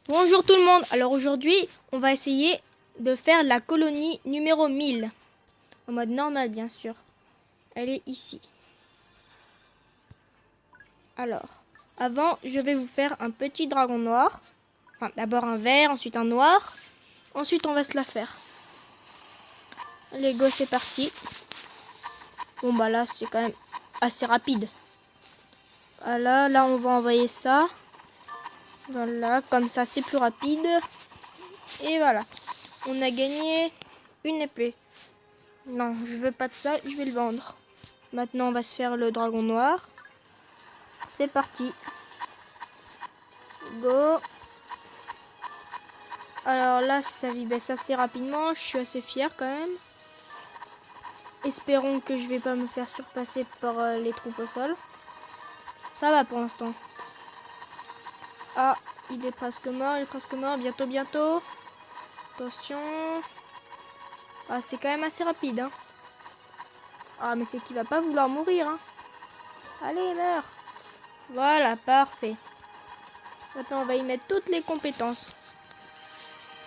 Bonjour tout le monde. Alors aujourd'hui, on va essayer de faire la colonie numéro 1000. En mode normal, bien sûr. Elle est ici. Alors, avant, je vais vous faire un petit dragon noir. Enfin, d'abord un vert, ensuite un noir. Ensuite, on va se la faire. Allez, go, c'est parti. Bon, bah là, c'est quand même assez rapide. Voilà, là, on va envoyer ça. Voilà, comme ça, c'est plus rapide. Et voilà. On a gagné une épée. Non, je veux pas de ça, je vais le vendre. Maintenant, on va se faire le dragon noir. C'est parti. Go. Alors là, ça baisse assez rapidement. Je suis assez fier quand même. Espérons que je vais pas me faire surpasser par les troupes au sol. Ça va pour l'instant. Ah, il est presque mort, Bientôt, bientôt. Attention. Ah, c'est quand même assez rapide, hein. Ah, mais c'est qu'il va pas vouloir mourir, hein. Allez, meurs. Voilà, parfait. Maintenant, on va y mettre toutes les compétences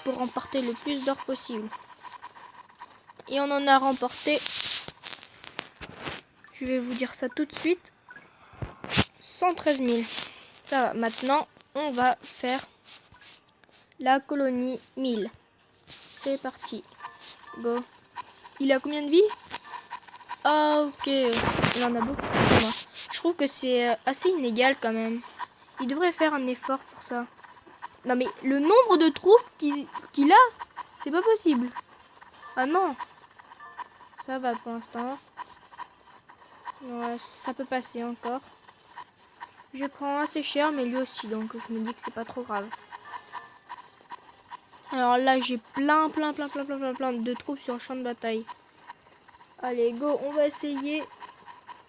pour remporter le plus d'or possible. Et on en a remporté, je vais vous dire ça tout de suite, 113 000. Ça va, maintenant, on va faire la colonie 1000. C'est parti. Go. Il a combien de vie? Ah, ok. Il en a beaucoup pour moi. Je trouve que c'est assez inégal quand même. Il devrait faire un effort pour ça. Non mais le nombre de troupes qu'il a, c'est pas possible. Ah non. Ça va pour l'instant. Ouais, ça peut passer encore. Je prends assez cher, mais lui aussi, donc je me dis que c'est pas trop grave. Alors là, j'ai plein de troupes sur le champ de bataille. Allez, go, on va essayer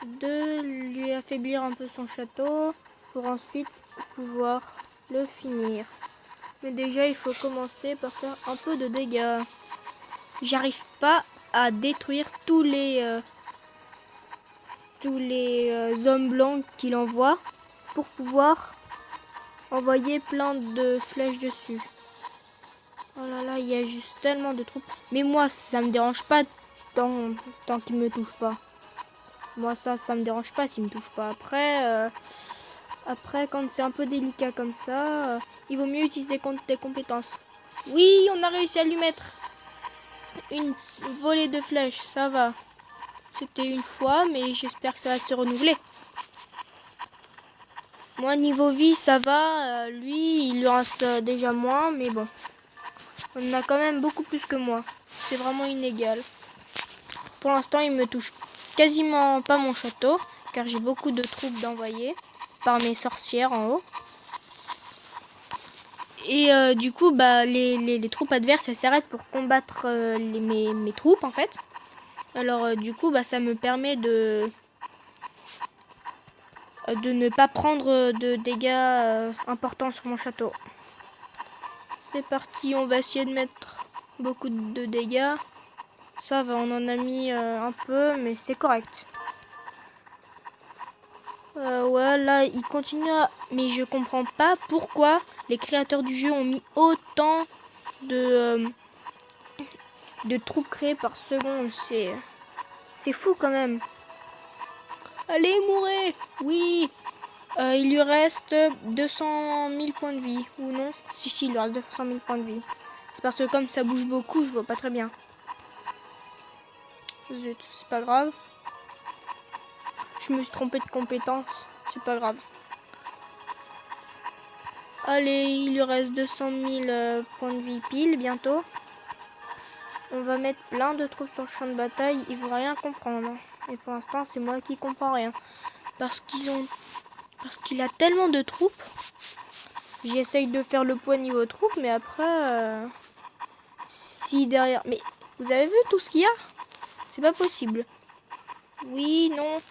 de lui affaiblir un peu son château pour ensuite pouvoir le finir. Mais déjà, il faut commencer par faire un peu de dégâts. J'arrive pas à détruire tous les hommes blancs qu'il envoie pour pouvoir envoyer plein de flèches dessus. Oh là là, il y a juste tellement de troupes. Mais moi, ça me dérange pas tant qu'il me touche pas. Moi, ça me dérange pas s'il me touche pas. Après, quand c'est un peu délicat comme ça, il vaut mieux utiliser des compétences. Oui, on a réussi à lui mettre une volée de flèches. Ça va. C'était une fois, mais j'espère que ça va se renouveler. Moi, niveau vie, ça va. Lui, il lui reste déjà moins, mais bon. On a quand même beaucoup plus que moi. C'est vraiment inégal. Pour l'instant, il me touche quasiment pas mon château, car j'ai beaucoup de troupes d'envoyer par mes sorcières en haut. Et du coup, bah, les troupes adverses, elles s'arrêtent pour combattre mes troupes, en fait. Alors, du coup, bah, ça me permet de ne pas prendre de dégâts importants sur mon château. C'est parti, on va essayer de mettre beaucoup de dégâts. Ça va, on en a mis un peu, mais c'est correct. Ouais, là, il continue à... Mais je comprends pas pourquoi les créateurs du jeu ont mis autant de troupes créées par seconde. C'est fou quand même. Allez, mourez! Oui! Il lui reste 200 000 points de vie, ou non? Si, il lui reste 200 000 points de vie. C'est parce que comme ça bouge beaucoup, je vois pas très bien. Zut, c'est pas grave. Je me suis trompé de compétence, c'est pas grave. Allez, il lui reste 200 000 points de vie pile bientôt. On va mettre plein de troupes sur le champ de bataille, ils vont rien comprendre. Et pour l'instant, c'est moi qui comprends rien. Parce qu'il a tellement de troupes. J'essaye de faire le poids niveau troupes, mais après... si derrière... Mais vous avez vu tout ce qu'il y a? C'est pas possible. Oui, non.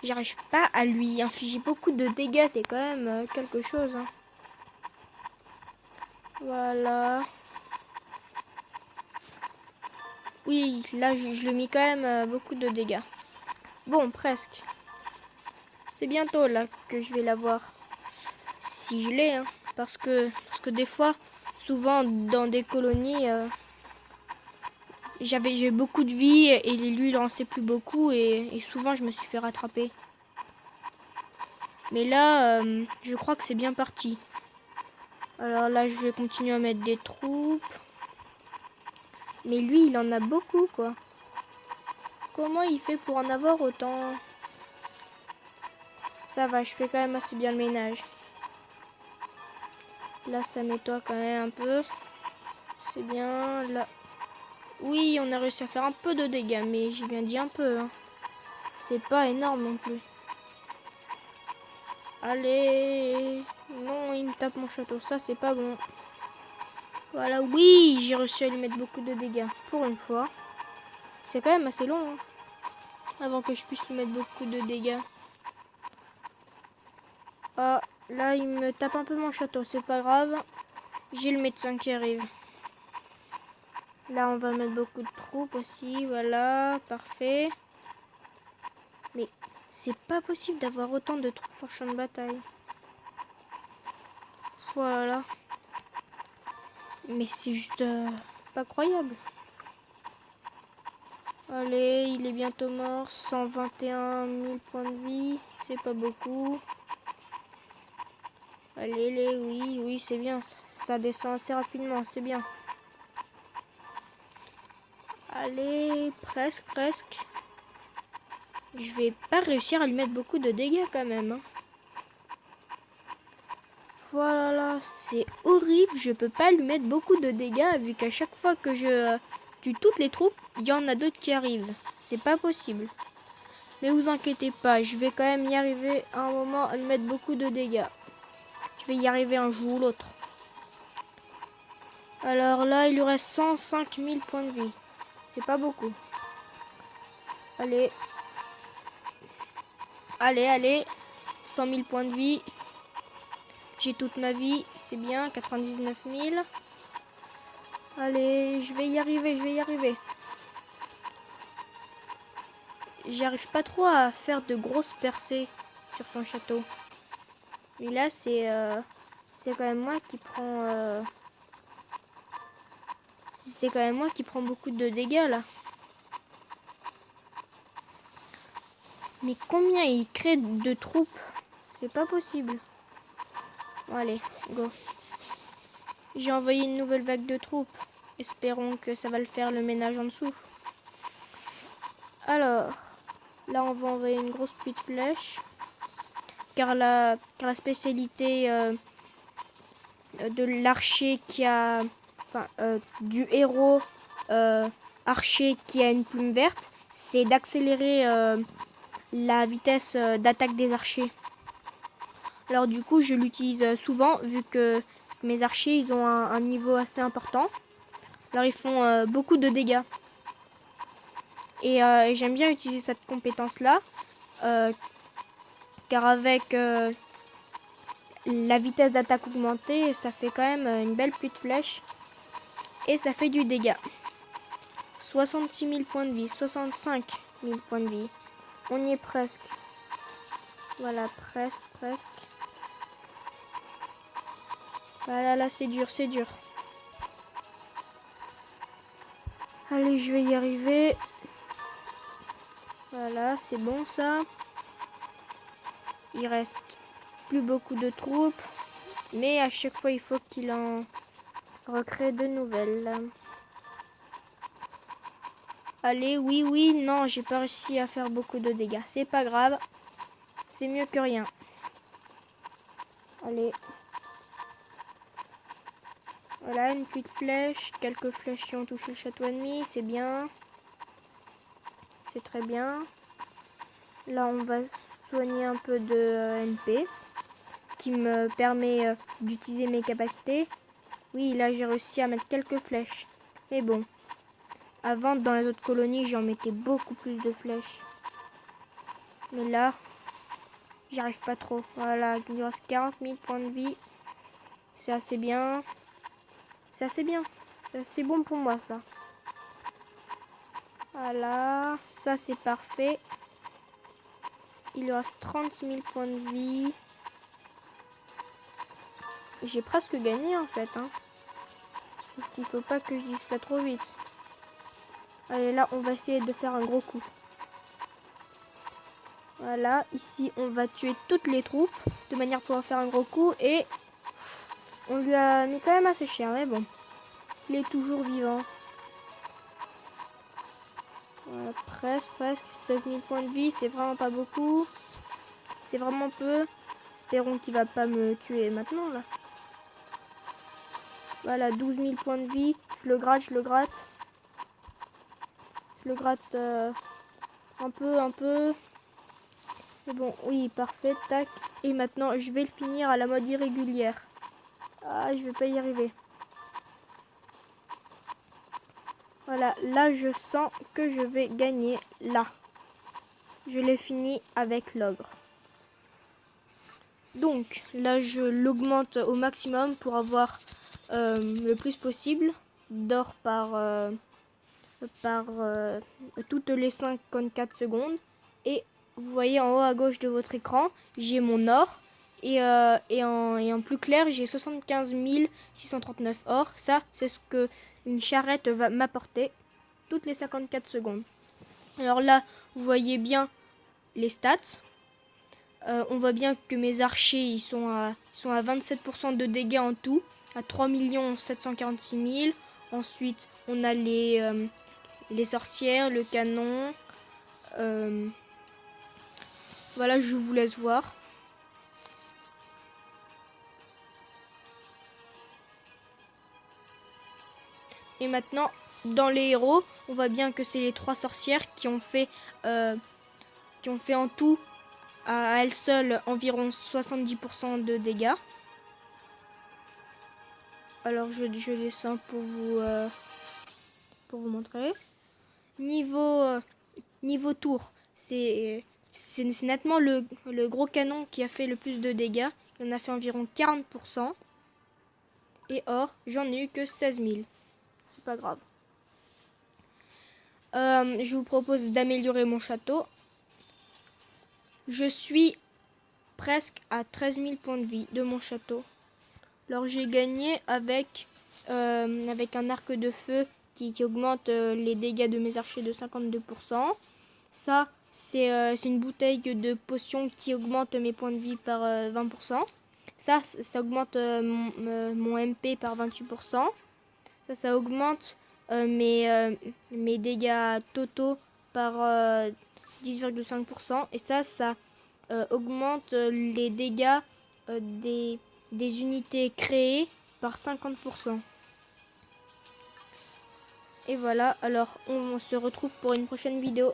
J'arrive pas à lui infliger beaucoup de dégâts, c'est quand même quelque chose. Hein. Voilà. Oui, là, je lui ai mis quand même beaucoup de dégâts. Bon, presque. C'est bientôt, là, que je vais l'avoir. Si je l'ai, hein. Parce que parce que des fois, souvent dans des colonies, j'ai beaucoup de vie et lui il en sait plus beaucoup et souvent je me suis fait rattraper. Mais là, je crois que c'est bien parti. Alors là, je vais continuer à mettre des troupes. Mais lui, il en a beaucoup, quoi. Comment il fait pour en avoir autant? Ça va, je fais quand même assez bien le ménage. Là, ça nettoie quand même un peu. C'est bien. Là, oui, on a réussi à faire un peu de dégâts, mais j'ai bien dit un peu. Hein. C'est pas énorme non plus. Allez. Non, il me tape mon château. Ça, c'est pas bon. Voilà, oui, j'ai réussi à lui mettre beaucoup de dégâts. Pour une fois. C'est quand même assez long. Hein, avant que je puisse lui mettre beaucoup de dégâts. Ah, là, il me tape un peu mon château. C'est pas grave. J'ai le médecin qui arrive. Là, on va mettre beaucoup de troupes aussi. Voilà, parfait. Mais c'est pas possible d'avoir autant de troupes en champ de bataille. Voilà. Mais c'est juste pas croyable. Allez, il est bientôt mort. 121 000 points de vie. C'est pas beaucoup. Allez, oui, oui, c'est bien. Ça descend assez rapidement, c'est bien. Allez, presque, presque. Je vais pas réussir à lui mettre beaucoup de dégâts quand même. Hein. Voilà, c'est horrible. Je peux pas lui mettre beaucoup de dégâts vu qu'à chaque fois que je tue toutes les troupes, il y en a d'autres qui arrivent. C'est pas possible. Mais vous inquiétez pas, je vais quand même y arriver à un moment à lui mettre beaucoup de dégâts. Je vais y arriver un jour ou l'autre. Alors là, il lui reste 105 000 points de vie. C'est pas beaucoup. Allez. Allez, allez. 100 000 points de vie. J'ai toute ma vie. C'est bien. 99 000. Allez, je vais y arriver, je vais y arriver. J'arrive pas trop à faire de grosses percées sur son château. Mais là, c'est quand même moi qui prends... c'est quand même moi qui prends beaucoup de dégâts, là. Mais combien il crée de troupes? C'est pas possible. Bon, allez, go. J'ai envoyé une nouvelle vague de troupes. Espérons que ça va le faire, le ménage en dessous. Alors, là, on va envoyer une grosse pluie de flèches. Car la spécialité de l'archer qui a... Enfin, du héros archer qui a une plume verte, c'est d'accélérer la vitesse d'attaque des archers. Alors du coup, je l'utilise souvent vu que mes archers, ils ont un niveau assez important. Alors ils font beaucoup de dégâts. Et j'aime bien utiliser cette compétence-là. Car avec la vitesse d'attaque augmentée, ça fait quand même une belle pluie de flèches. Et ça fait du dégât. 66 000 points de vie, 65 000 points de vie. On y est presque. Voilà, presque, presque. Voilà, là c'est dur, c'est dur. Allez, je vais y arriver. Voilà, c'est bon ça. Il reste plus beaucoup de troupes. Mais à chaque fois, il faut qu'il en recrée de nouvelles. Allez, oui, oui, non, j'ai pas réussi à faire beaucoup de dégâts. C'est pas grave. C'est mieux que rien. Allez. Voilà, une pluie de flèches. Quelques flèches qui ont touché le château ennemi. C'est bien. C'est très bien. Là, on va soigner un peu de MP. Qui me permet d'utiliser mes capacités. Oui, là, j'ai réussi à mettre quelques flèches. Mais bon. Avant, dans les autres colonies, j'en mettais beaucoup plus de flèches. Mais là, j'y arrive pas trop. Voilà, il me reste 40 000 points de vie. C'est assez bien. C'est assez bien. C'est bon pour moi, ça. Voilà, ça c'est parfait. Il lui reste 30 000 points de vie. j'ai presque gagné en fait. Hein. Sauf qu'il faut pas que je dise ça trop vite. Allez, là, on va essayer de faire un gros coup. Voilà, ici, on va tuer toutes les troupes de manière à pouvoir faire un gros coup. Et on lui a mis quand même assez cher, mais bon. Il est toujours vivant. Voilà, presque. 16 000 points de vie, c'est vraiment pas beaucoup. C'est vraiment peu. Espérons qu'il va pas me tuer maintenant, là. Voilà, 12 000 points de vie. Je le gratte. Je le gratte un peu. C'est bon, oui, parfait, tac. Et maintenant, je vais le finir à la mode irrégulière. Ah, je vais pas y arriver. Voilà, là, je sens que je vais gagner, là. Je l'ai fini avec l'ogre. Donc, là, je l'augmente au maximum pour avoir le plus possible d'or par toutes les 54 secondes. Et vous voyez en haut à gauche de votre écran, j'ai mon or. Et en plus clair, j'ai 75 639 or. Ça, c'est ce que une charrette va m'apporter toutes les 54 secondes. Alors là, vous voyez bien les stats. On voit bien que mes archers ils sont à 27% de dégâts en tout, à 3 746 000. Ensuite, on a les sorcières, le canon. Voilà, je vous laisse voir. Et maintenant, dans les héros, on voit bien que c'est les 3 sorcières qui ont fait en tout, à elles seules, environ 70% de dégâts. Alors, je descends pour vous montrer. Niveau tour, c'est nettement le gros canon qui a fait le plus de dégâts. Il en a fait environ 40%. Et or, j'en ai eu que 16 000. C'est pas grave. Je vous propose d'améliorer mon château. Je suis presque à 13 000 points de vie de mon château. Alors j'ai gagné avec un arc de feu qui augmente les dégâts de mes archers de 52%. Ça, c'est une bouteille de potion qui augmente mes points de vie par 20%. Ça augmente mon MP par 28%. Ça augmente mes dégâts totaux par 10,5%. Et ça augmente les dégâts des unités créées par 50%. Et voilà, alors on se retrouve pour une prochaine vidéo.